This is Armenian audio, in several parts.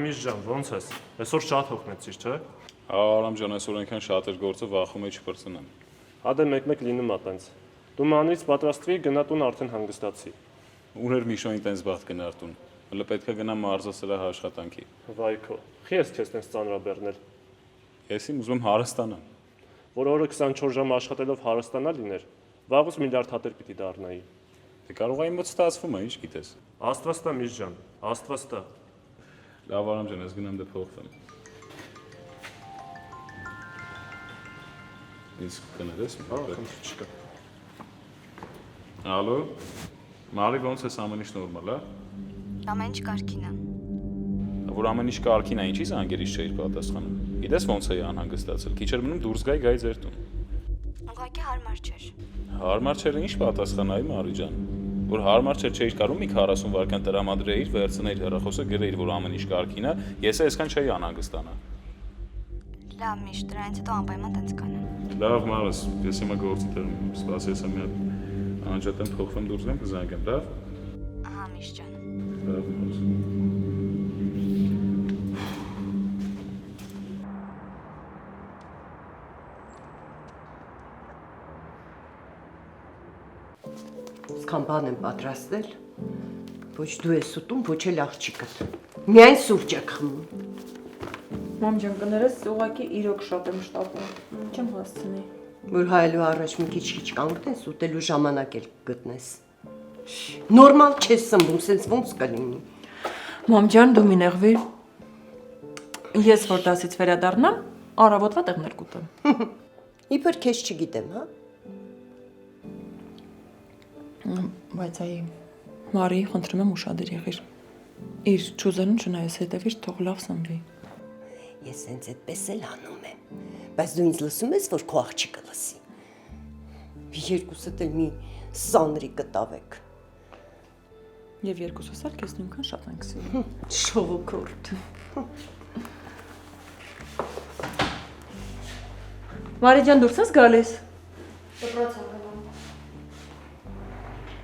Միշ ջան, ոնց ես։ Այսօր շատ հոգնեցիր, չէ։ Արամ ջան, այսօր այնքան շատ էր գործը, վախում էի չփրցնեմ։ Հադե մեկ-մեկ լինում ա տենց։ Դու մանրից պատրաստվի գնա տուն արդեն հանգստացի։ Ուներ Միշոին տենց բախտ գնար տուն։ Հələ պետք է գնամ մարզասրահ աշխատանքի։ Վայ քո։ Խի ես քեզ տենց ծանրաբեռնել։ Ես իմ ուզում եմ հարստանամ։ Որ օրը 24 ժամ աշխատելով հարստանա լիներ, վաղուց միլիարդ հատեր պիտի դառնայի։ Դե կարող է իմ մոտ ստացվում է, ինչ գիտես։ Աստվածտա Միշ ջան, աստվածտա։ Լավ Արամ ջան, ես գնամ դե փոխվեմ։ Իսկ կներես մի հատ։ Չկա։ Ալո։ Մարի ոնց ես ամեն ինչ նորմալ է։ Ամեն ինչ կարգին է։ Որ ամեն ինչ կարգին է, ինչի զանգերից չէիր պատասխանում։ Գիտես ոնց էի անհանգստացել։ Քիչ էր մնում դուրս գայի ձեր տուն։ Ուղղակի հարմար չէր։ Հարմար չէր ինչ պատասխանայի Մարի ջան։ Որ հարմար չէր, չէիր կարող մի 40 վայրկյան տրամադրեիր, վերցնեիր հեռախոսը, գրեիր, որ ամեն ինչ կարգին է, ես այսքան չէի անհանգստանա։ Լավ, Միշ, դրանից հետո անպայման տենց կանեմ։ Լավ, Մարս, ես հիմա գործի տեղ եմ, սպասի ես մի հատ անջատեմ փոխվեմ դուրս եմ կզանգեմ, լավ։ Ահա, Միշ ջան։ Լավ, Մարս։ Սկան բան եմ պատրաստել, ոչ դու ես ուտում, ոչ էլ աղջիկդ, միայն սուրճ եք խմում։ Մամ ջան, կներես, ուղղակի իրոք շատ եմ շտապում, չեմ հասցնի։ Որ հայելու առաջ մի քիչ կանգնես, ուտելու ժամանակ էլ գտնես։ Նորմալ չես սնվում, սենց ոնց կլինի։ Մամ ջան, դու մի նեղվիր։ Ես որ դասից վերադառնամ, առավոտվա տեղներ կուտեմ։ Իբր քեզ չգիտեմ, հա։ Բայց այ Մարի, խնդրում եմ ուշադիր եղիր։ Իր ճուզերուն չնայես հետևիր, թող լավ սնվի։ Ես հենց այդպես էլ անում եմ, բայց դու ինձ լսում ես, որ քո աղջիկը լսի։ Երկուսդ էլ մի սանրի կտավեք։ Եվ երկուսս էլ քեզ նույնքան շատ ենք սիրում։ Շողոքորդ։ Մարի ջան, դուրս ես գալիս։ Դպրոց եմ գնում։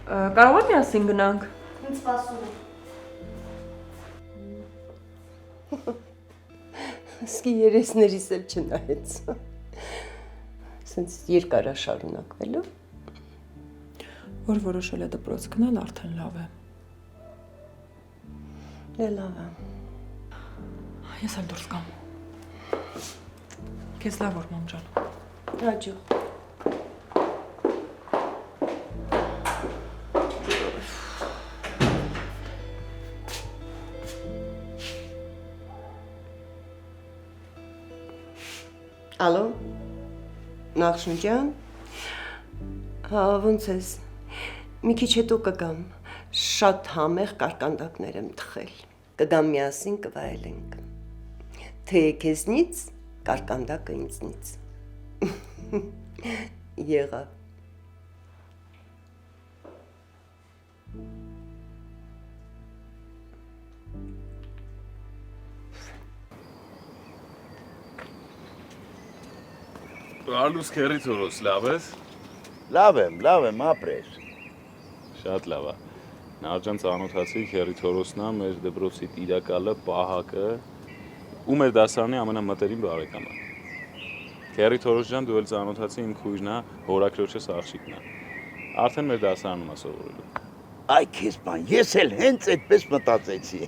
Կարող եմ միասին գնանք։ Ինձ սպասում եմ։ Սկի երեսներիս էլ չնայեց։ Սենց երկար է շարունակվելու։ Որ որոշել է դպրոց գնալ, արդեն լավ է։ Դե լավ է։ Ես էլ դուրս գամ։ Քեզ լավ որ մամ ջան։ Հաջող։ Ալո, Նախշուն ջան, հա, ոնց ես, մի քիչ հետո կգամ, շատ համեղ կարկանդակներ եմ թխել, կգամ միասին կվայելենք, թե քեզնից, կարկանդակը ինձնից, եղավ։ Արլուս քերի թորոս, լավ ես։ Լավ եմ, ապրես։ Շատ լավ է։ Նարջան ծանոթացի քերի թորոսն է, մեր դպրոցի տիրակալը, պահակը, ու մեր դասարանի ամենամտերիմ բարեկամը։ Քերի թորոս ջան, դու էլ ծանոթացի իմ քույրն է, հորաքրոջս աղջիկն է։ Արդեն մեր դասարանում է սովորելու։ Այ քեզ բան, ես էլ հենց այդպես մտածեցի։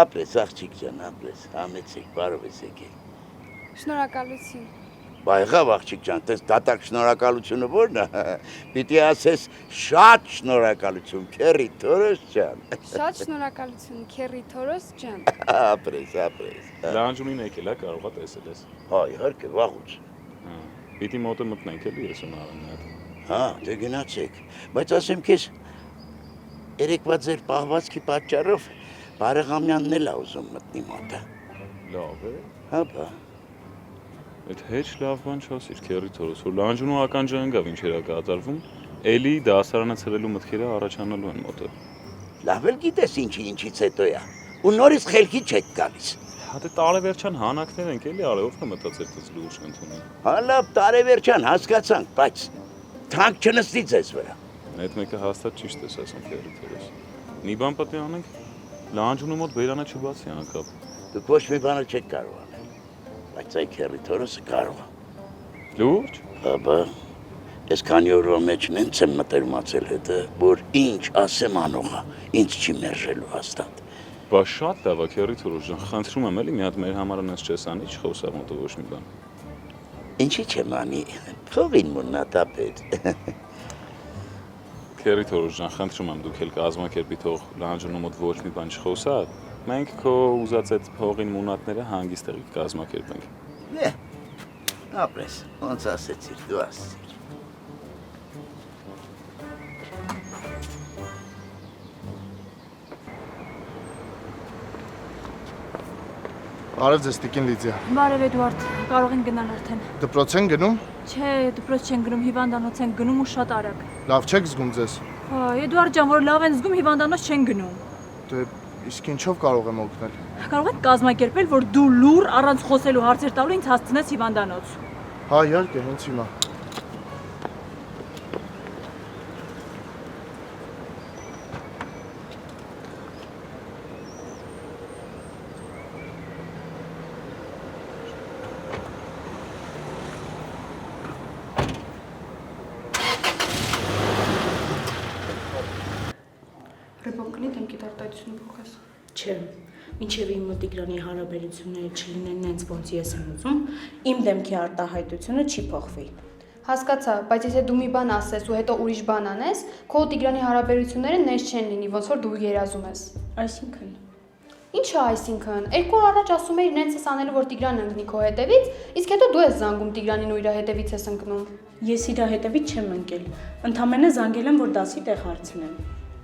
Ապրես աղջիկ ջան, ապրես, համեցեք, բարով ես եկել։ Շնորհակալություն։ Բայղավ աղջիկ ջան, տես դատակ շնորհակալությունը ո՞րն է։ Պիտի ասես շատ շնորհակալություն, քերի թորոս ջան։ Շատ շնորհակալություն, Քերի Թորոս ջան։ Ապրես։ Լանջունին եկել է, կարող է տեսել ես։ Հա, իհարկե, վաղուց։ Պիտի մոտը մտնենք էլի ես ու նարանը։ Հա, դե գնացեք, բայց ասեմ քեզ, երեկվա ձեր պահվածքի պատճառով բարեղամյանն էլ է ուզում մտնի մոտը։ Լավ է։ Հա, բա։ Այդ հեչ լավ բան չասիր, քերի թորոս, որ լանջունու ականջը ինչ էր կատարվում, էլի դասարանը ցրելու մտքերը առաջանալու են մոտը։ Լավ էլ գիտես ինչից հետո է։ Ու նորից խելքի չեք գալիս։ Հա դե տարեվերջան հանակներ ենք էլի, արեով կմտածեր դες լուրջ ընդունի։ Հա լավ տարեվերջան հասկացանք, բայց թանկ չնստի ձեզ վրա։ Այդ մեկը հաստատ ճիշտ ես ասում քերի թորոս։ Մի բան պետք է անենք։ Լանջունու մոտ բերանը չբացի անկապ։ Դուք ոչ մի բան չեք կարող անել, բայց այդ քերի թորոսը կարող է։ Լուրջ։ Ապա ես քանի օրվա մեջ նենց եմ մտերմացել հետը, որ ինչ ասեմ անողա, ինձ չի մերժելու հաստատ։ Բա շատ լավ է, քերի Թորոս ջան, խնդրում եմ էլի մի հատ մեր համար անես չես անի, չխոսա մոտը ոչ մի բան։ Ինչի չեմ անի, փողին մունատապետ։ Քերի Թորոս ջան, խնդրում եմ դուք էլ կազմակերպի թող լանջունու մոտ ոչ մի բան չխոսա, մենք քո ուզած այդ փողին մունատները հանգիստ տեղի կազմակերպենք։ Ապրես, ոնց ասեցիր, դու ասեցիր։ Արև ձեզ Տիկին Լիդիա։ Բարև Էդուարդ, կարող են գնալ արդեն։ Դպրոց են գնում։ Չէ, դպրոց չեն գնում, հիվանդանոց են գնում ու շատ արագ։ Լավ չեք զգում ձեզ։ Էդուարդ ջան, որ լավ են զգում, հիվանդանոց չեն գնում։ Դե իսկ ինչով կարող եմ օգնել։ Կարող եք կազմակերպել, որ դու լուր առանց խոսելու հարցեր տալու ինձ հասցնես հիվանդանոց։ Հա, իհարկե, հենց հիմա։ Ռեբոկնի դեմ գիտարտայությունը փոխես։ Չէ, մինչև իմ մոտ Տիգրանի հարաբերությունները չլինեն նենց ոնց ես եմ ուզում, իմ դեմքի արտահայտությունը չի փոխվի։ Հասկացա, բայց եթե դու մի բան ասես ու հետո ուրիշ բան անես, քո ու Տիգրանի հարաբերությունները նենց չեն լինի, ոնց որ դու երազում ես։ Այսինքն Ինչա այսինքն, 2 օր առաջ ասում էիր նենց ես անելու, որ Տիգրանը ընկնի քո հետևից, իսկ հետո դու ես զանգում Տիգրանին ու իր հետևից ես ընկնում։ ես իր հետևից չեմ ընկել, ընդամենը զանգել եմ, որ դասի տեղ հարցնեմ։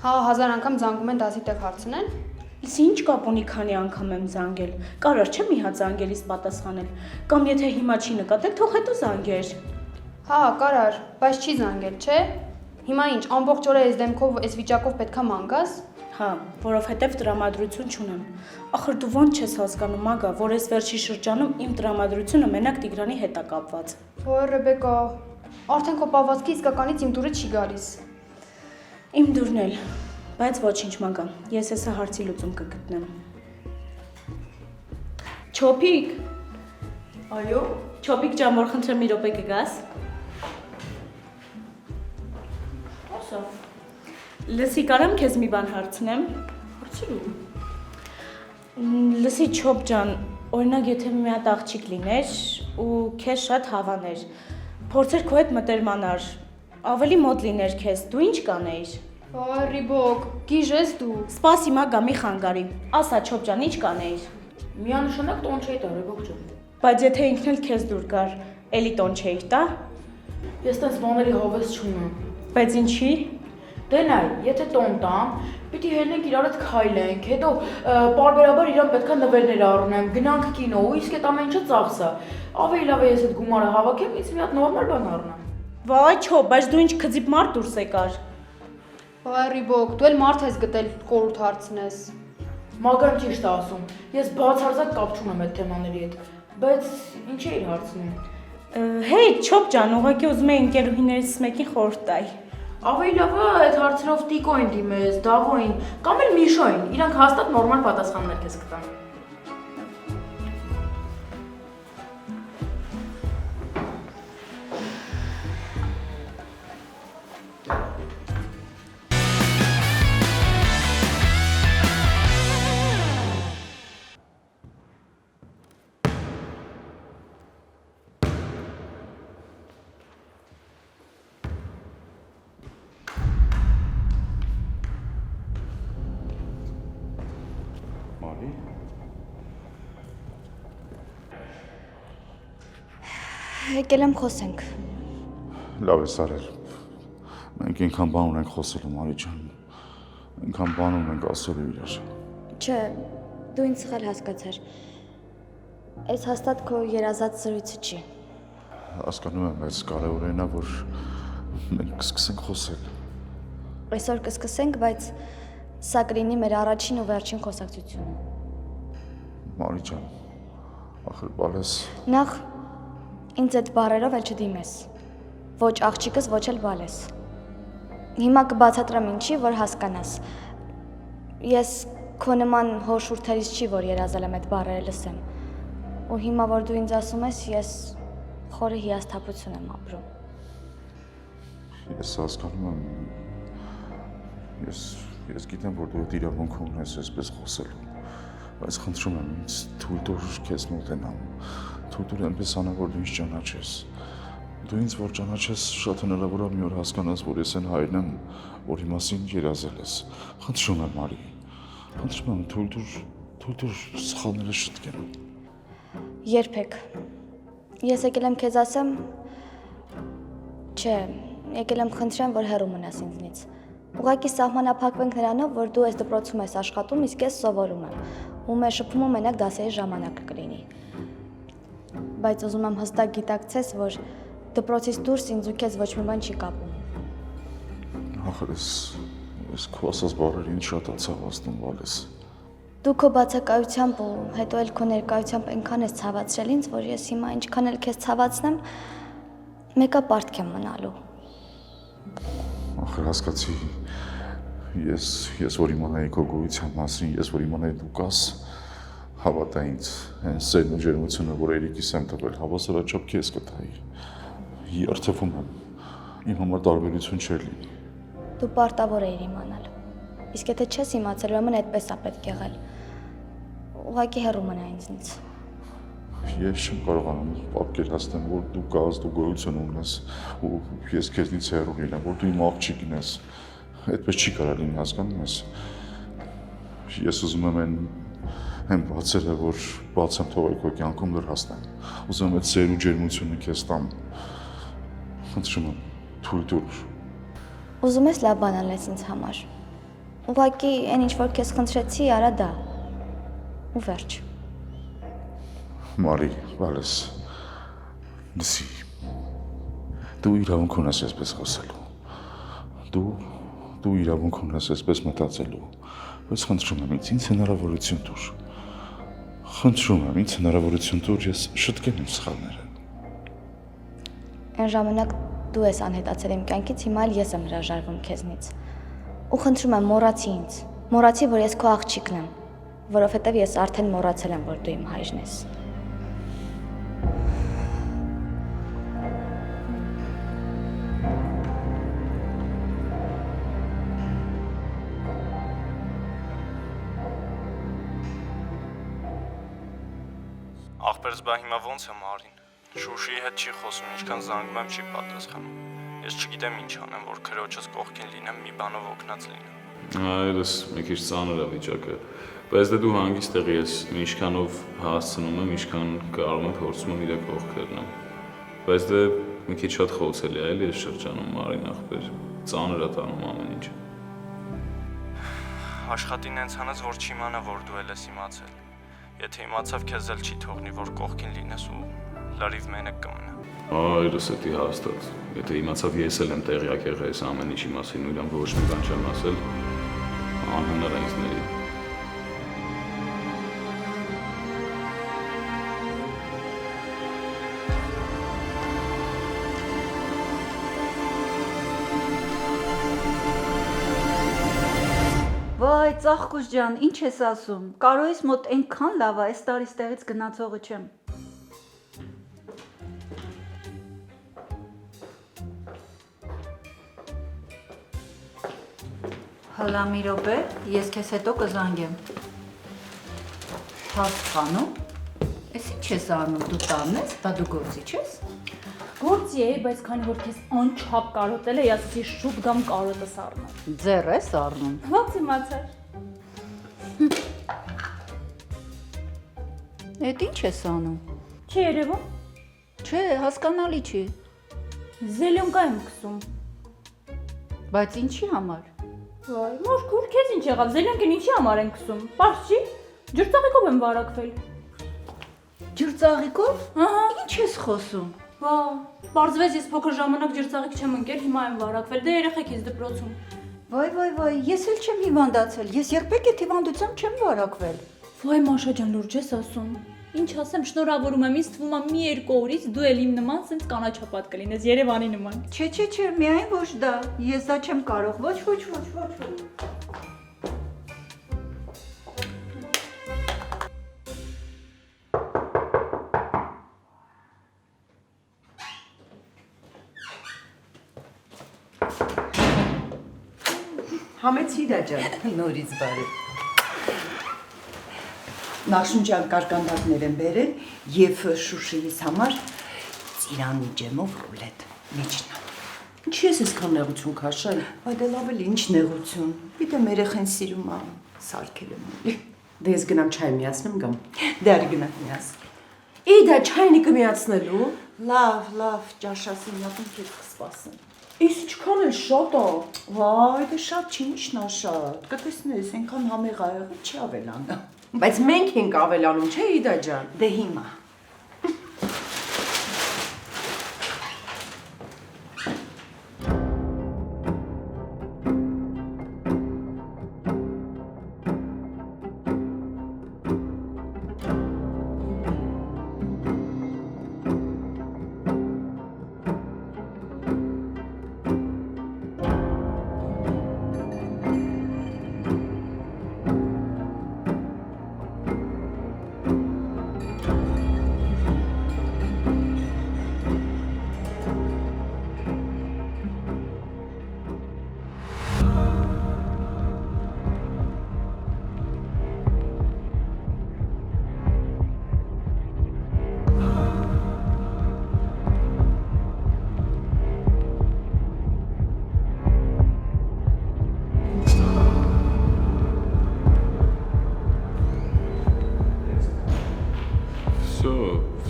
Հա, 1000 անգամ զանգում են դասի տեղ հարցնեն։ Իսկ ինչ կապ ունի քանի անգամ եմ զանգել։ Կարար չէ մի հատ զանգելիս պատասխանել, կամ եթե հիմա չի նկատել, թող հետո զանգեր։ Հա, կարար, բայց չի զանգել, չէ։ Հիմա ինչ, ամբողջ օրը այս դեմքով, այս վիճակով պետքա մանգաս։ Հա, որովհետև տրամադրություն չունեմ։ Ախր դու ո՞նց չես հասկանում, Մագա, որ այս վերջի շրջանում իմ տրամադրությունը մենակ Տիգրանի հետ է կապված։ Ո՞ր Ռեբեկա, արդեն քո պահվածքի իսկականից իմ դուրը չի գալիս։ Իմ դուրն էլ, բայց ոչինչ Մագա, ես հեսա հարցի լուծում կգտնեմ։ Չոփիկ։ Այո, Չոփիկ ջան, որ խնդրեմ մի րոպե կգաս։ Ասա։ Լսի, կարամ քեզ մի բան հարցնեմ։ Հարցրու։ Լսի, Չոփ ջան, օրինակ եթե մի հատ աղջիկ լիներ ու քեզ շատ հավաներ, փորձեր քո հետ մտերմանար, ավելի մոտ լիներ քեզ, դու ինչ կանեիր։ Ռիբոկ, գիժ ես դու։ Սպասի Մագա, մի խանգարի։ Ասա Չոփ ջան, ինչ կանեիր։ Միանշանակ տոն չէի տա, Ռեբոկ ջան։ Բայց եթե ինքն էլ քեզ դուր գար, էլի տոն չէիր տա։ Ես տես բաների հավես չունեմ։ Բայց ինչի։ Դե նայ, եթե տոն տամ, պիտի հելնենք իրար հետ քայլենք, հետո պարբերաբար իրան պետքա նվերներ առնեմ, գնանք կինո, ու իսկ այդ ամեն ինչը ծախսա։ Ավելի լավ է ես այդ գումարը հավաքեմ, ինձ մի հատ նորմալ բան առնեմ։ Վայ Չոփ, բայց դու ինչ քծիպ մարդ դուրս եկար։ Ռիբոկ, դու էլ մարդ ես գտել խորհուրդ հարցնես։ Մագան ճիշտ է ասում։ Ես բացարձակ կապ չունեմ այդ թեմաների հետ, բայց ինչ էիր հարցնում։ Հեյ Չոփ ջան, ուղղակի ուզում եի ընկերուհիներից մեկին խորհուրդ տալ։ Ավելի լավ է այդ հարցերով Տիկոին դիմես, Դավոին կամ էլ Միշոին, իրանք հաստատ նորմալ պատասխաններ քեզ կտան։ Եկել եմ խոսենք։ Լավ ես արել։ Մենք ինքան բան ունենք խոսելու, Մարի ջան։ Ինքան բան ունենք ասելու իրար։ Չէ, դու ինձ սխալ հասկացար։ Այս հաստատ քո երազած զրույցը չի։ Հասկանում եմ, բայց կարևորն է, որ մենք կսկսենք խոսել։ Այսօր կսկսենք, բայց սա կլինի մեր առաջին ու վերջին խոսակցությունը։ Մարի ջան, ախր բալես։ Նախ ինձ այդ բառերով էլ չդիմես։ Ոչ աղջիկս, ոչ էլ բալես։ Հիմա կբացատրեմ ինչի, որ հասկանաս։ Ես քո նման հոր շուրթերից չի, որ երազել եմ այդ բառերը լսեմ։ Ու հիմա որ դու ինձ ասում ես, ես խորը հիասթափություն եմ ապրում։ Ես հասկանում եմ։ Ես գիտեմ, որ դու այդ իրավունք ունես այսպես խոսելու, բայց խնդրում եմ ինձ թույլ տուր քեզ մոտենամ։ Թույլ տուր այնպես անեմ, որ դու ինձ ճանաչես։ Դու ինձ որ ճանաչես, շատ հնարավոր է մի օր հասկանաս, որ ես այն հայրն եմ, որի մասին երազել ես։ Խնդրում եմ, Մարի։ Խնդրում եմ, թույլ տուր սխալները շտկեն։ Երբեք։ Ես եկել եմ քեզ ասեմ, չէ, եկել եմ խնդրեմ, որ հեռու մնաս ինձնից։ Ուղղակի սահմանափակվենք նրանով, որ դու այս դպրոցում ես աշխատում, իսկ ես սովորում եմ, ու մեր շփումը մենակ դասերի ժամանակ կլինի։ Բայց ուզում եմ հստակ գիտակցես, որ դպրոցից դուրս ինձ ու քեզ ոչ մի բան չի կապում։ Ախր ես քո ասած բառերին շատ ացավացնում վալես։ Դու քո բացակայությամբ ու հետո էլ քո ներկայությամբ այնքան ես ցավացրել ինձ, որ ես հիմա ինչքան էլ քեզ ցավացնեմ, մեկապարտ եմ մնալու։ Ախր հասկացի, ես որ իմանայի քո գոյության մասին, ես որ իմանայի դու կաս, հավատա ինձ, հենց սերն ու ջերմությունը, որ Երիկիս եմ տվել, հավասարաչափ քեզ կտայի։ Երթվում եմ, իմ համար տարբերություն չէր լինի։ Դու պարտավոր էիր իմանալ։ Իսկ եթե չես իմացել, ուրեմն այդպես է պետք եղել։ Ուղղակի հեռու մնա ինձնից։ Ես չեմ կարողանում պատկերացնել, որ դու կաս, դու գոյություն ունես, ու ես քեզնից հեռու լինեմ, որ դու իմ աղջիկն ես։ Այդպես չի կարող լինի, հասկանում ես։ Ես ուզում եմ այն բացերը, որ բաց եմ թողել քո կյանքում լրացնեմ։ Ուզում եմ այդ սեր ու ջերմությունը քեզ տամ։ Խնդրում եմ, թույլ տուր։ Ուզում ես լավ բան անես ինձ համար։ Ուղղակի այն ինչ որ քեզ խնդրեցի, արա դա։ Ու վերջ։ Մարի, վալես, լսի, դու իրավունք ունես այսպես խոսելու, դու իրավունք ունես այսպես մտածելու, բայց խնդրում եմ ինձ հնարավորություն տուր, խնդրում եմ ինձ հնարավորություն տուր, ես շտկեմ իմ սխալները։ Այն ժամանակ դու ես անհետացել իմ կյանքից, հիմա էլ ես եմ հրաժարվում քեզնից։ Ու խնդրում եմ մոռացի ինձ, մոռացի, որ ես քո աղջիկն եմ, որովհետև ես արդեն մոռացել եմ, որ դու իմ հայրն ես։ Ախպերս բա հիմա ոնց է Մարին։ Շուշիի հետ չի խոսում, ինչքան զանգում եմ չի պատասխանում։ Ես չգիտեմ ինչ անեմ, որ քրոջս կողքին լինեմ, մի բանով օգնած լինեմ։ Այլս մի քիչ ծանր է վիճակը, բայց դե դու հանգիստ եղի, ես ինչքանով հասցնում եմ, ինչքան կարող եմ փորձում եմ իր կողքերն եմ։ Բայց դե մի քիչ շատ խոցելի է, էլի ես շրջանում Մարին ախպեր, ծանր է տանում ամեն ինչ։ Աշխատին հենց հանած, որ չիմանա, որ դու էլ ես իմացել։ Եթե իմացավ, քեզ էլ չի թողնի, որ կողքին լինես ու լրիվ մենակ կմնա։ Այլս էդի հաստատ։ Եթե իմացավ ես էլ եմ տեղյակ եղել այս ամեն ինչի մասին ու իրան ոչ մի բան չեմ ասել, անհնար է ինձ ների։ Վայ, ծաղկուս ջան, ինչ ես ասում։ Կարոյիս մոտ այնքան լավ է, այս տարի ստեղից գնացողը չեմ։ Հլա մի րոպե, ես քեզ հետո կզանգեմ։ Հասկանում։ Էս ինչ ես անում, դու տանն ես, բա դու գործի չես։ Գործի է, բայց քանի որ քեզ անչափ կարոտել է, ասացի շուտ գամ կարոտս առնեմ։ Ձեռ ես առնում։ Ո՞նց իմացար։ Էդ ինչ ես անում։ Չի երևում։ Չէ, հասկանալի չի։ Զելյոնկա եմ քսում։ Բայց ինչի համար։ Վայ, մորքուր, քեզ ինչ եղավ, զելյոնկին ինչի համար են քսում։ Պարզ չի։ Ջրծաղիկով եմ վարակվել։ Ջրծաղիկով։ Ահա։ Ինչ ես խոսում։ Վա, պարզվեց ես փոքր ժամանակ ջրծաղիկ չեմ ընկել, հիմա եմ վարակվել, դե երեխեքից դպրոցում։ Վայ, ես էլ չեմ հիվանդացել, ես երբեք այդ հիվանդությամբ չեմ վարակվել։ Վայ, Մաշա ջան, լուրջ ես ասում։ Ինչ ասեմ, շնորհավորում եմ, ինձ թվում է մի երկու օրից դու էլ իմ նման սենց կանաչապատ կլինես, Երևանի նման։ Չէ, միայն ոչ դա, ես դա չեմ կարող, ոչ։ Համեցի դա ջան, նորից բարի։ Նախշունջան կարկանդակներ են բերել եւ Շուշիից համար ծիրանի ջեմով ռուլետ մեջնա։ Ինչի՞ ես այսքան նեղություն քաշել։ Այդ էլ ավելի ինչ նեղություն։ Պիտե մեր երեխեն սիրում ա, սարքել եմ էլի։ Դե ես գնամ չայ միացնեմ գամ։ Դե արի գնանք միասին։ Իդա չայնիկը միացնելու։ Լավ, ճաշասենյակում քեզ կսպասեմ։ Իսկ ինչքան էլ շատ ա։ Վայ, դե շատ չի, ինչն ա շատ։ Կտեսնես, այնքան համեղ ա եղել, չի ավելանա։ Բայց մենք ենք ավելանում, չէ՞ Իդա ջան։ Դե հիմա։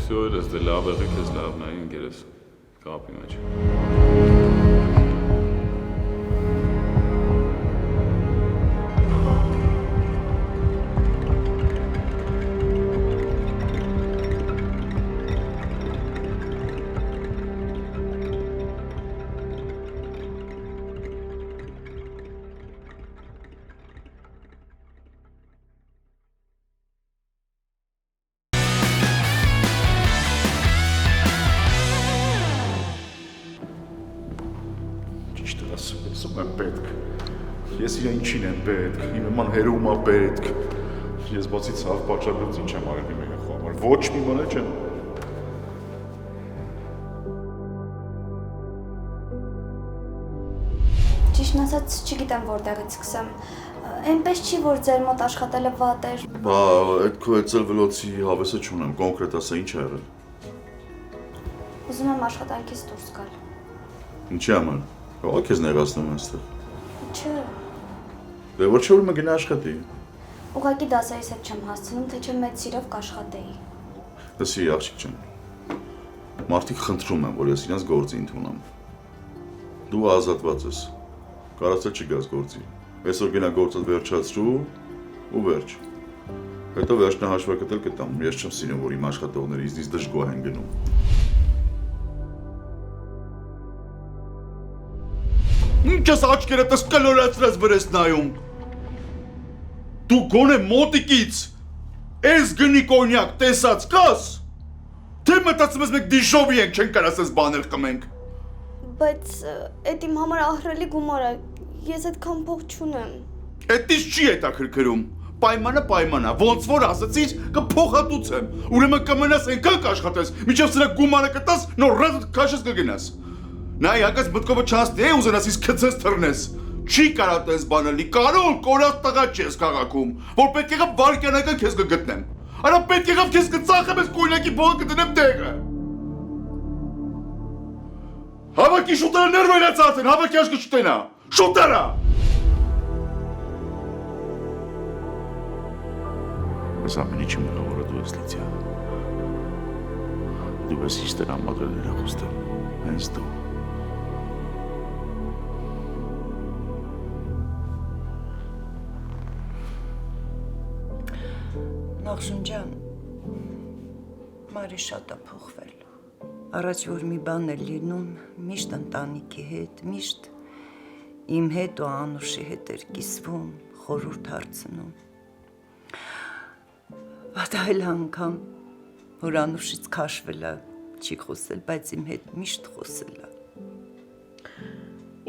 Все, это de la verdad que es la nain geres. Կապի մեջ։ Ասում եմ պետք։ Ես իրեն ինչին եմ պետք, իմ նման հերում ա պետք։ Ես բացի ցավ պատճառներից ինչ եմ արել իմ երեխու համար, ոչ մի բան չեմ։ Ճիշտն ասած, չգիտեմ որտեղից սկսեմ։ Այնպես չի, որ ձեր մոտ աշխատելը վատ էր։ Բա, այդ քո էցելվելոցի հավեսը չունեմ, կոնկրետ ասա ինչ ա եղել։ Ուզում եմ աշխատանքից դուրս գալ։ Ինչի համար։ Ո՞վ քեզ նեղացնում է այստեղ։ Չէ։ Դե որ չէ որ մգնա աշխատի։ Ուղղակի դասերից հետ չեմ հասցնում, թե չէ մեծ սիրով կաշխատեի։ Լսի, աղջիկ ջան։ Մարդիկ խնդրում են, որ ես իրենց գործի ընդունեմ։ Դու ազատված ես։ Կարացել չգաս գործի։ Այսօր գնա գործը վերջացրու ու վերջ։ Հետո վերջնահաշվարկը կտամ։ Ես չեմ սիրում, որ իմ աշխատողները ինձնից դժգոհ են գնում։ Ինչ ես աչքերդ կլորացրած վրես նայում։ Դու գոնե մոտիկից այս գնի կոնյակ տեսած կաս։ Թե մտածում ես մենք դիշովի ենք, չենք կարաս այս բաներ խմենք։ Բայց այդ իմ համար ահռելի գումար է։ Ես այդքան փող չունեմ։ Էդից չի հետաքրքրում։ Պայմանը, ոնց որ ասացիր, կփոխհատուցեմ։ Ուրեմն կմնաս այնքան կաշխատես, մինչև սրա գումարը կտաս, նոր ռեզ քաշես կգնաս։ Նայ, հակած մտքովը չհասնի, ուզենաս իսկ քծես թռնես։ Չի կարա տես բանը լի, կարոլ կորած տղա չես քաղաքում, որ պետք եղավ վարքյանական քեզ կգտնեմ։ Արա պետք եղավ քեզ կծախեմ ես կոյնակի բողը կդնեմ տեղը։ Հավաքի շուտերը ներվայրացած են, հավաքի աշկը շուտենա, շուտերը։ Ես ամեն ինչի մեղավորը դու ես լիցյա։ Դու ես իստեր ամագել ներախուստը, հենց դու։ Նախշուն ջան, Մարի շատ է փոխվել։ Առաջ որ մի բան է լինում, միշտ ընտանիքի հետ, միշտ իմ հետ ու Անուշի հետ էր կիսվում, խորհուրդ հարցնում։ Բայց այլ անգամ, որ Անուշից քաշվել է, չի խոսել, բայց իմ հետ միշտ խոսել է։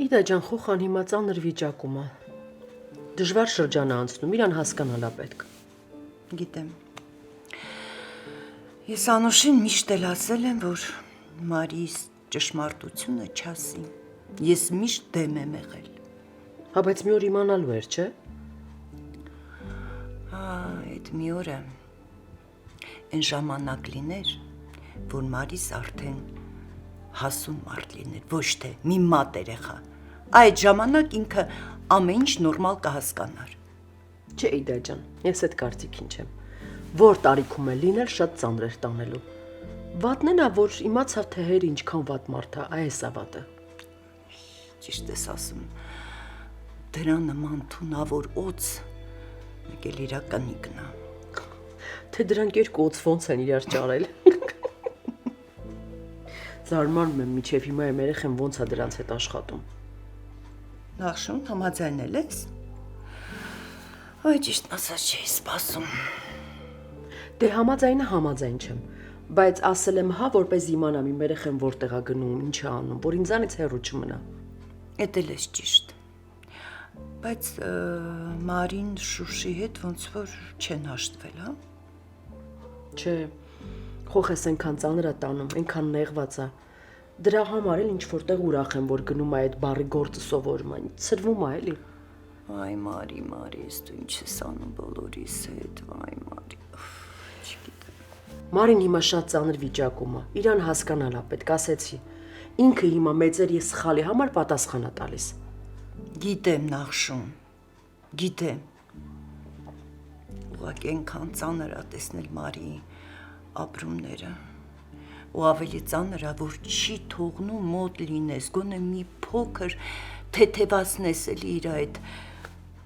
Իդա ջան, խոխան հիմա ծանր վիճակում է։ Դժվար շրջան է անցնում, իրան հասկանալա պետք։ Գիտեմ։ Ես Անուշին միշտ էլ ասել եմ, որ Մարիս ճշմարտությունը չասի։ Ես միշտ դեմ եմ եղել։ Հա, բայց մի օր իմանալու էր, չէ՞։ Այդ մի օրը այն ժամանակ լիներ, որ Մարիս արդեն հասուն մարդ լիներ, ոչ թե մի մատ երեխա։ Այդ ժամանակ ինքը ամեն ինչ նորմալ կհասկանար։ Չէ, Իդա ջան, ես այդ կարծիքին չեմ։ Որ տարիքում է լինել շատ ծանր էր տանելու։ Վատն է նա, որ իմացավ թե հեր ինչքան վատ մարդ է, այս է վատը։ Ճիշտ ես ասում։ Դրա նման թունավոր օծ մեկ էլ իրականի գնա։ Թե դրանք երկու օծ ոնց են իրար ճարել։ Զարմանում եմ, միջև հիմա եմ երեխեն ոնց է դրանց հետ աշխատում։ Նախշուն համաձայնել ես։ Այ ճիշտ ասած չի սպասում։ Դե համաձայն չեմ, բայց ասել եմ հա, որպես իմանամ իմ երեխեն որտեղ է գնում, ինչ է անում, որ ինձանից հեռու չմնա։ Էդ էլ էս ճիշտ։ Բայց Մարին Շուշի հետ ոնց որ չեն հաշտվել, հա։ Չէ, խոխես այնքան ծանր է տանում, այնքան նեղված է։ Դրա համար էլ ինչ որտեղ ուրախ եմ, որ գնում է այդ բարի գործը սովորում է, ցրվում է էլի։ Վայ Մարի, ես դու ինչ ես անում բոլորիս հետ, վայ Մարի։ Մարին հիմա շատ ծանր վիճակում է, իրան հասկանալ է պետք, ասեցի։ Ինքը հիմա մեծերի սխալի համար պատասխան է տալիս։ Գիտեմ Նախշուն, գիտեմ։ Ուղղակի այնքան ծանր է տեսնել Մարիի ապրումները։ Ու ավելի ծանր է, որ չի թողնում մոտ լինես, գոնե մի փոքր թեթևացնես էլի իր այդ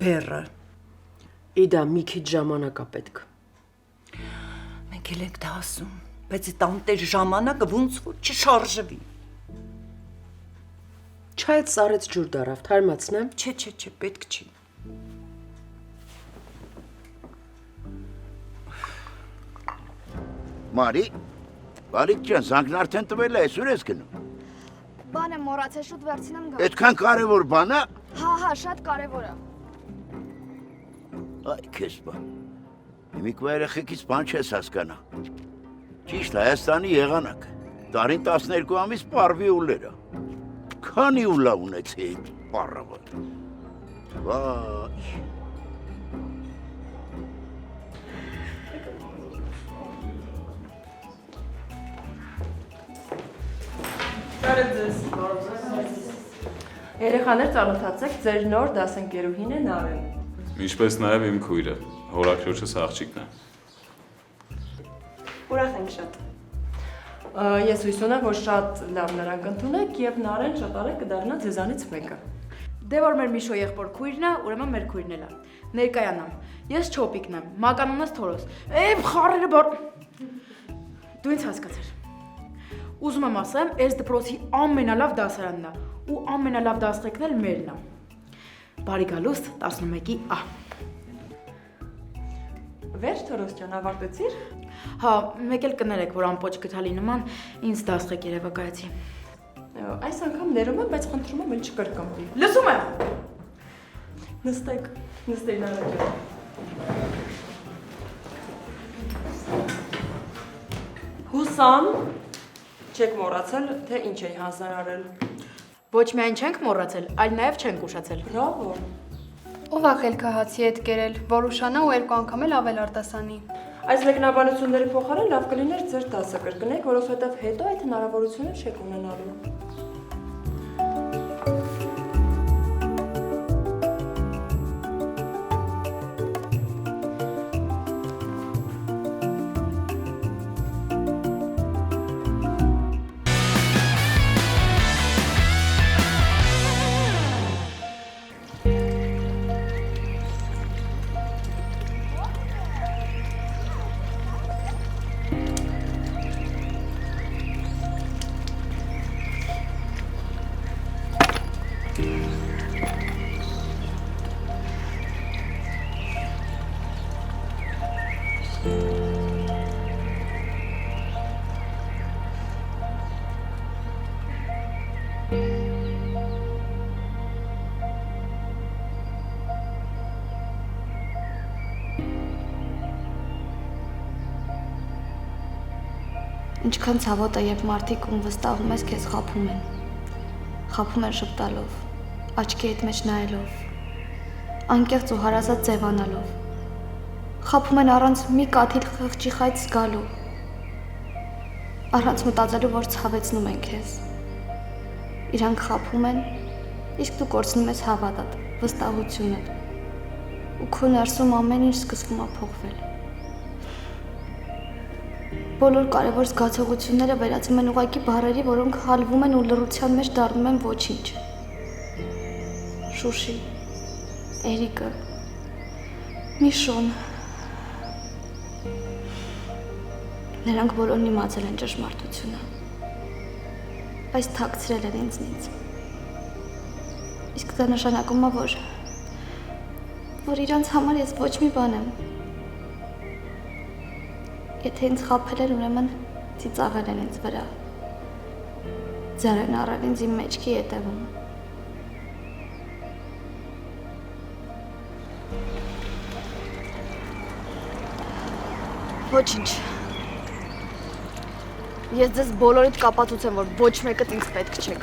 բեռը։ Իդա մի քիչ ժամանակ է պետք։ Մենք էլ ենք դա ասում, բայց այդ անտեր ժամանակը ոնց որ չշարժվի։ Չայդ սարեց ջուր դարավ, թարմացնեմ։ Չէ, պետք չի։ Մարի, Վալիկ ջան, զանգն արդեն տվել է, այսօր ես գնում։ Բան եմ մոռացել, շուտ վերցնեմ գա։ Այդքան կարևոր բան է։ Հա, շատ կարևոր է։ Այ քեզ բան։ Հիմիկվա երեխեքից բան չես հասկանա։ Ճիշտ Հայաստանի եղանակը։ Տարին 12 ամիս պարվի ուլերը։ Քանի ուլա ունեցի այդ պարավը։ Վայ։ Երեխաներ ծանոթացեք, ձեր նոր դասընկերուհին է Նարեն։ Ինչպես նաև իմ քույրը, հորաքրոջս աղջիկն է։ Ուրախ ենք շատ։ Ես հույս ունեմ, որ շատ լավ նրանք ընդունեք եւ Նարեն շատ արագ կդառնա ձեզանից մեկը։ Դե որ մեր Միշո եղբոր քույրն է, ուրեմն մեր քույրն էլ է։ Ներկայանամ։ Ես Չոպիկն եմ, մականունս Թորոս։ Խառերը բար։ Դու ինձ հասկացար։ Ուզում եմ ասեմ, այս դպրոցի ամենալավ դասարանն է ու ամենալավ դասղեկն էլ մերն է։ Բարի գալուստ 11-ի A։ Վերջ Թորոս ջան, ավարտեցիր։ Հա, մեկ էլ կներեք, որ ամպոչ գթալի նման ինձ դասղեկ երևակայացի։ Այս անգամ ներում եմ, բայց խնդրում եմ, էլ չկրկնվի։ Լսում եմ։ Նստեք Նարեն ջան։ Հուսամ, չեք մոռացել, թե ինչ էի հանձնարարել։ Ոչ միայն չենք մոռացել, այլ նաև չենք ուշացել։ Բրավո։ Ով է խելքահացի հետ կերել, որ ուշանա ու երկու անգամ էլ ավել արտասանի։ Այս մեկնաբանությունների փոխարեն լավ կլիներ ձեր դասը կրկնեք, որովհետև հետո այդ հնարավորությունը չեք ունենալու։ Ինչքան ցավոտ է, երբ մարդիկ ում վստահում ես, քեզ խաբում են։ Խաբում են շփտալով, աչքի հետ մեջ նայելով, անկեղծ ու հարազատ ձևանալով։ Խափում են առանց մի կաթիլ խղճի խայծ զգալու։ Առանց մտածելու, որ ցավեցնում են քեզ։ Իրանք խափում են, իսկ դու կորցնում ես հավատդ, վստահությունդ։ Ու քո ներսում ամեն ինչ սկսվում է փոխվել։ Բոլոր կարևոր զգացողությունները վերածվում են ուղղակի բառերի, որոնք հալվում են ու լռության մեջ դառնում են ոչինչ։ Շուշի, Էրիկը, Միշոն։ Նրանք բոլորն իմացել են ճշմարտությունը, բայց թաքցրել են ինձնից։ Իսկ դա նշանակում է, որ իրանց համար ես ոչ մի բան եմ։ Եթե ինձ խաբել են, ուրեմն ծիծաղել են ինձ վրա։ Ձեռ են առել ինձ իմ մեջքի ետևում։ Ոչինչ։ Ես ձեզ բոլորիդ կապացուցեմ, որ ոչ մեկդ ինձ պետք չեք։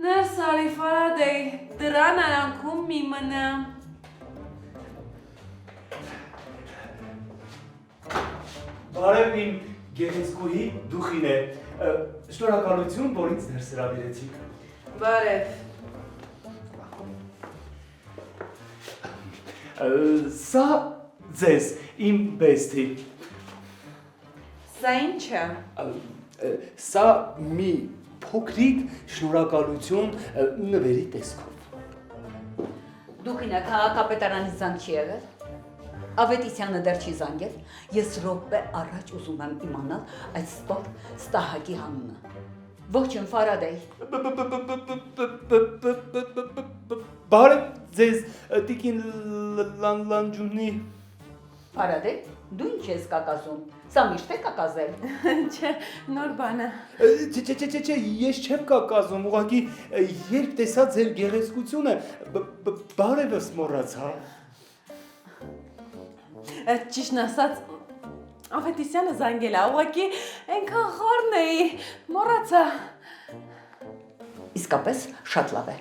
Ներս արի Ֆարադեյ, դրան արանքում մի մնա։ Բարև իմ գեղեցկուհի դուխին է, շնորհակալություն, որ ինձ ներս հրավիրեցիք։ Բարև։ Սա ձեզ, իմ բեստի։ Սա ինչ է։ Սա մի փոքրիկ շնորհակալություն նվերի տեսքով։ Դուքինը քաղաքապետարանից զանգ չի եղել։ Ավետիսյանը դեռ չի զանգել։ Ես րոպե առաջ ուզում եմ իմանալ այդ ստոր ստահակի հանունը։ Ողջույն Ֆարադեյ։ Բարև ձեզ, տիկին Լանջունի։ Ֆարադեյ, դու ինչ ես կակազում։ Սա միշտ է կակազել։ Չէ, նոր բան է։ Չէ, ես չեմ կակազում, ուղղակի երբ տեսա ձեր գեղեցկությունը, բարևս մոռացա։ Ճիշտն ասած, Ավետիսյանը զանգել է, ուղղակի այնքան խորն էի, մոռացա։ Իսկապես շատ լավ է։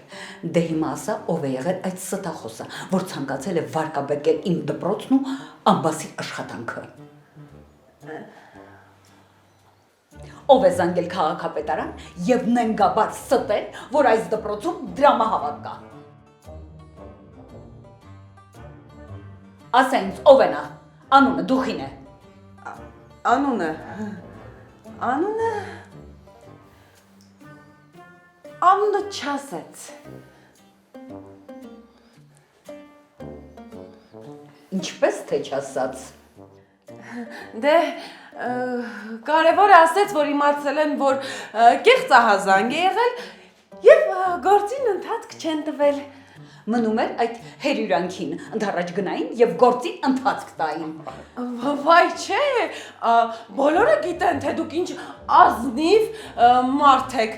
Դե հիմա ասա ով է եղել այդ ստախոսը, որ ցանկացել է վարկաբեկել իմ դպրոցն ու ամբասի աշխատանքը։ Ով է զանգել քաղաքապետարան եւ նենգաբար ստել, որ այս դպրոցում դրամահավաք կա։ Ասա ինձ ով է նա, անունը դուխին է։ Անունը չասեց։ Ինչպես թե չասած։ Դե կարևորը ասեց, որ իմացել են, որ կեղծահազանգ է եղել եւ գործին ընթացք չեն տվել։ Մնում էր այդ հերյուրանքին ընդառաջ գնային եւ գործին ընթացք տային։ Վայ չէ, բոլորը գիտեն, թե դուք ինչ ազնիվ մարդ եք։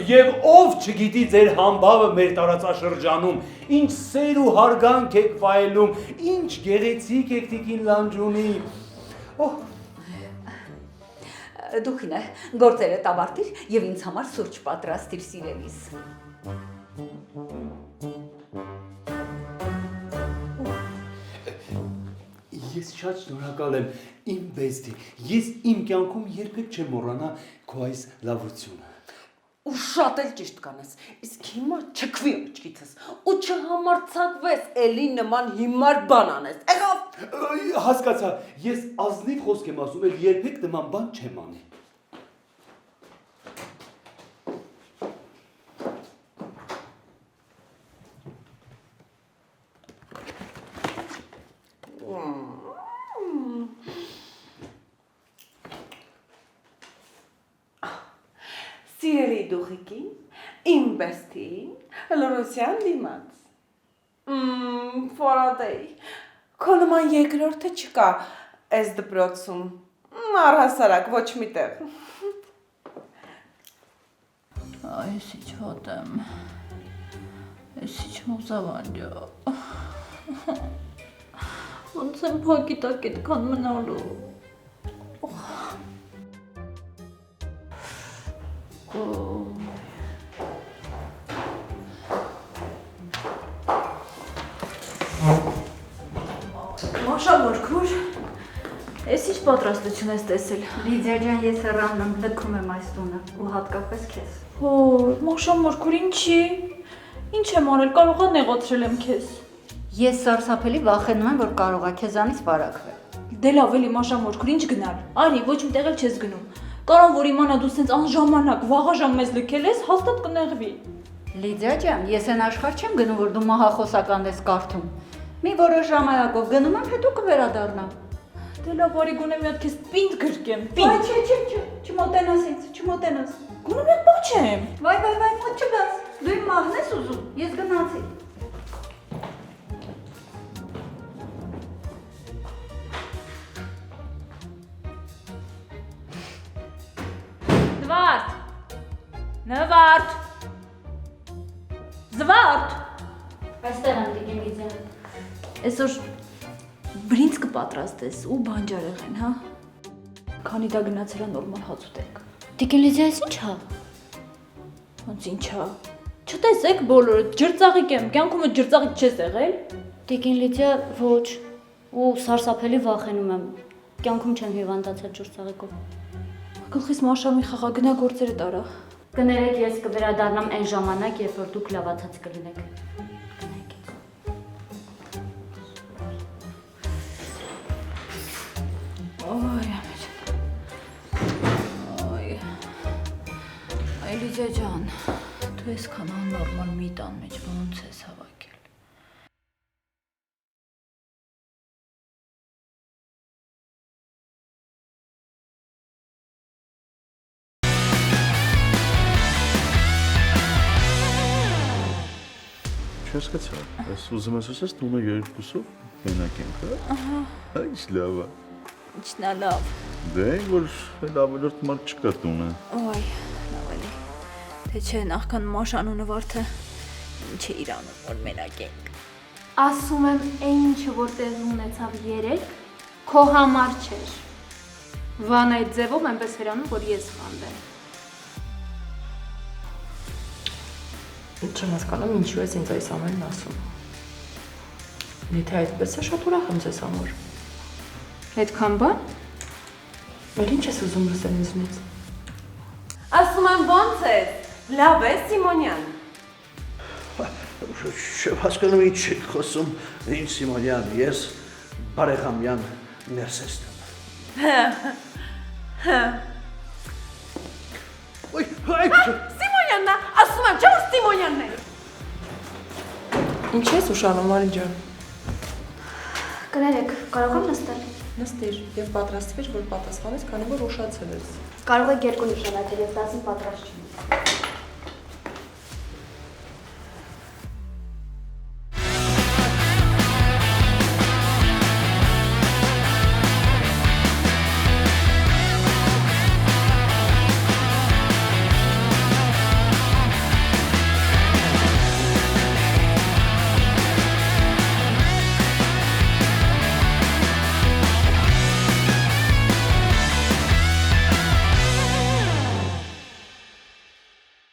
Եվ ով չգիտի ձեր համբավը մեր տարածաշրջանում, ինչ սեր ու հարգանք եք վայելում, ինչ գեղեցիկ եք տիկին Լանջունի։ Դուխին է, գործերդ ավարտիր եւ ինձ համար սուրճ պատրաստիր սիրելիս։ Ես շատ շնորհակալ եմ, իմ բեստի, ես իմ կյանքում երբեք չեմ մոռանա քո այս լավությունը։ Ու շատ էլ ճիշտ կանես, իսկ հիմա չքվի աչքիցս ու չհամարցակվես էլի նման հիմար բան անես, եղավ։ Հասկացա, ես ազնիվ խոսք եմ ասում, էլ երբեք նման բան չեմ անի։ Սիրելի դուխիկին, իմ բեստին, լրոսյան դիմաց։ Ֆարադեյ, քո նման երկրորդը չկա այս դպրոցում, առհասարակ ոչ մի տեղ։ Այս ինչ հոտեմ։ Այս ինչ մոզավանջա։ Ոնց եմ փակի տակ այդքան մնալու։ Մաշա մորքուր, ես ինչ պատրաստություն ես տեսել։ Լիդիա ջան, ես հեռանում եմ, լքում եմ այս տունը ու հատկապես քեզ։ Մաշա մորքուր, ինչի։ Ինչ եմ արել, կարողա նեղացրել եմ քեզ։ Ես սարսափելի վախենում եմ, որ կարողա քեզանից վարակվել։ Դե լավ էլի մաշա մորքուր, ինչ գնալ։ Արի, ոչ մի տեղ էլ չես գնում։ Կարող որ իմանա դու սենց անժամանակ վաղաժամ մեզ լքել ես, հաստատ կնեղվի։ Լիդիա ջան, ես այն աշխարհ չեմ գնում, որ դու մահախոսական ես կարդում։ Մի որոշ ժամանակով գնում եմ, հետո կվերադառնամ։ Դե լավ, արի գոնե մի հատ քեզ պինդ գրկեմ, Այ պինդ։ չէ, չմոտենաս ինձ, չմոտենաս։ Գոնե մի հատ պաչեմ։ Վայ, մոտ չգաս։ Դու իմ մահն ես ուզում, ես գնացի։ Նվարդ։ Զվարդ։ Այստեղ եմ դիգին Լիդիա։ Այսօր բրինձ կպատրաստես ու բանջարեղեն, հա։ Քանի դա գնացել է նորմալ հաց ուտենք։ Դիգին Լիդիա, այս ի՞նչ հա։ Ոնց ինչ հա։ Չտեսեք բոլորը, ջրծաղիկ եմ, կյանքումդ ջրծաղիկ չես եղել։ Դիգին Լիդիա, ոչ։ Ու սարսափելի վախենում եմ։ Կյանքում չեմ հիվանդացել ջրծաղիկով։ Գլխիս մաշամի խաղա գնա գործերը տարա։ Կներեք, ես կվերադառնամ այն ժամանակ, երբ որ դուք լավացած կլինեք։ Օй, այ Լիդիա ջան, դու այսքան աննորմալ մի տան մեջ ոնց ես հավաքել։ Չես կցա, ես ուզում ես ասես տունը երկուսով մենակ ենք, հա։ Ահա։ Այս լավ է։ Ինչն է լավ։ Դե որ ավելորդ մարդ չկա տունը։ Ոայ, լավ էլի։ Թե չէ, նախքան Մաշան ու Նվարդը ինչ է իրանում, որ մենակ ենք։ Ասում եմ, այն ինչը որ տեղի ունեցավ երեք, քո համար չէր։ Վան այդ ձևով այնպես հրանում, որ ես խանդեմ։ Չեմ հասկանում, ինչու ես ինձ այս ամենն ասում։ Եթե այդպես է, շատ ուրախ եմ ձեզ համար։ Այդքան բան։ Էլ ինչ ես ուզում լսել ինձնից։ Ասում եմ ոնց ես, լավ ես Սիմոնյան։ Չեմ հասկանում ինչ եք խոսում, ինչ Սիմոնյան, ես բարեկամյան ներսեստեմ։ Սիմոնյանն է, ասում եմ, չէ՞ որ Սիմոնյանն է։ Ինչ ես ուշանում, Մարին ջան։ Կներեք, կարող եմ նստել։ Նստիր եւ պատրաստվիր, որ պատասխանես, քանի որ ուշացել ես։ Կարող եք երկու նշանակել, ես 10-ին պատրաստ չեմ։